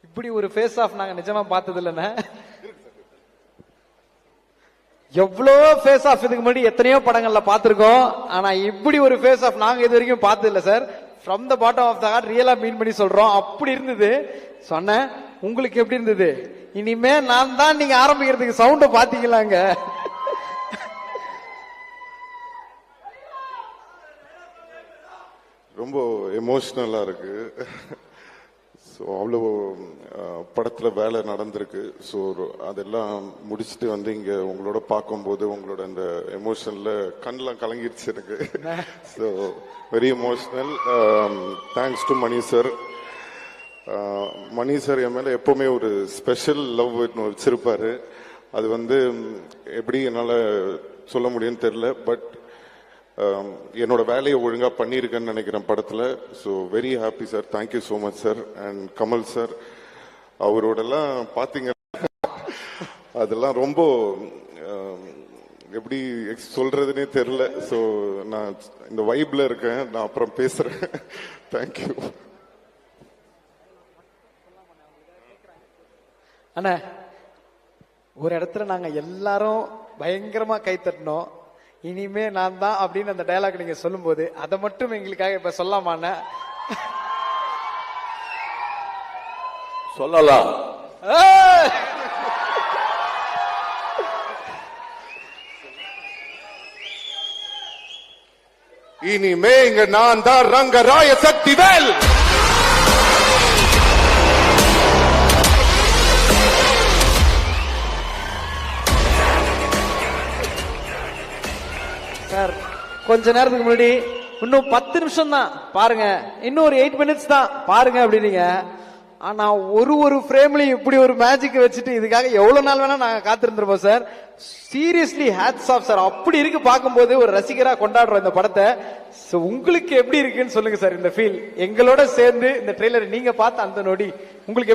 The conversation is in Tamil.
இப்படி ஒரு ஃபேஸ் ஆஃப் நாங்க நிஜமா பார்த்தது இல்லைன்னா. எவ்வளவோ ஃபேஸ் ஆஃப் இதுக்கு முன்னாடி எத்தனையோ படங்கள்ல பார்த்திருக்கோம். ஆனா இப்படி ஒரு ஃபேஸ் ஆஃப் நாங்க இது வரைக்கும் பார்த்தது இல்ல sir. From the bottom of the heart ரியலா மீன் பண்ணி சொல்றோம். அப்படி இருந்தது சொன்னேன். உங்களுக்கு எப்படி இருந்தது? இனிமே நான் தான் நீங்க ஆரம்பிக்கிறதுக்கு சவுண்ட பாத்தீங்களாங்க. ரொம்ப எமோஷ்னலா இருக்கு. ஸோ அவ்வளோ படத்தில் வேலை நடந்திருக்கு. ஸோ அதெல்லாம் முடிச்சுட்டு வந்து இங்கே உங்களோட பார்க்கும்போது உங்களோட அந்த எமோஷனில் கண்ணெலாம் கலங்கிடுச்சு எனக்கு. So very emotional. Thanks to Mani sir. Mani sir என் மேலே எப்போவுமே ஒரு ஸ்பெஷல் லவ் வச்சிருப்பாரு. அது வந்து எப்படி என்னால் சொல்ல முடியும்னு தெரில. பட் என்னோட வேலையை ஒழுங்கா பண்ணியிருக்கேன்னு நினைக்கிறேன் படத்துல. So very happy sir. Thank you so much sir. And Kamal sir அவரோடலாம் பார்த்தீங்க, அதெல்லாம் ரொம்ப எப்படி சொல்றதுன்னே தெரியல. ஸோ நான் இந்த வைப்ல இருக்கேன். நான் அப்புறம் பேசுறேன். தேங்க்யூ அண்ணா. ஒரு இடத்துல நாங்க எல்லாரும் பயங்கரமா கை தட்டினோம். இனிமே நான் தான் அப்படின்னு அந்த டயலாக் நீங்க சொல்லும் போது அதை மட்டும் எங்களுக்காக இப்ப சொல்லாமான சொல்லலாம். இனிமே இங்க நான் தான் ரங்கராய சக்திவேல். சார் கொஞ்ச நேரத்துக்கு முன்னாடி இன்னும் 10 நிமிஷம் தான் பாருங்க, இன்னும் ஒரு 8 மினிட்ஸ் தான் பாருங்க அப்படின்னீங்க. ஆனா ஒரு ஃப்ரேம்லயும் இப்படி ஒரு மேஜிக் வச்சுட்டு இதுக்காக எவ்வளவு நாள் வேணா நாங்க காத்திருந்திருப்போம் sir. Seriously hats off sir. அப்படி இருக்கு பார்க்கும்போது ஒரு ரசிகரா கொண்டாடுறோம் இந்த படத்தை. உங்களுக்கு எப்படி இருக்குன்னு சொல்லுங்க சார். இந்த ஃபீல் எங்களோட சேர்ந்து இந்த ட்ரெய்லர் நீங்க பார்த்த அந்த நொடி உங்களுக்கு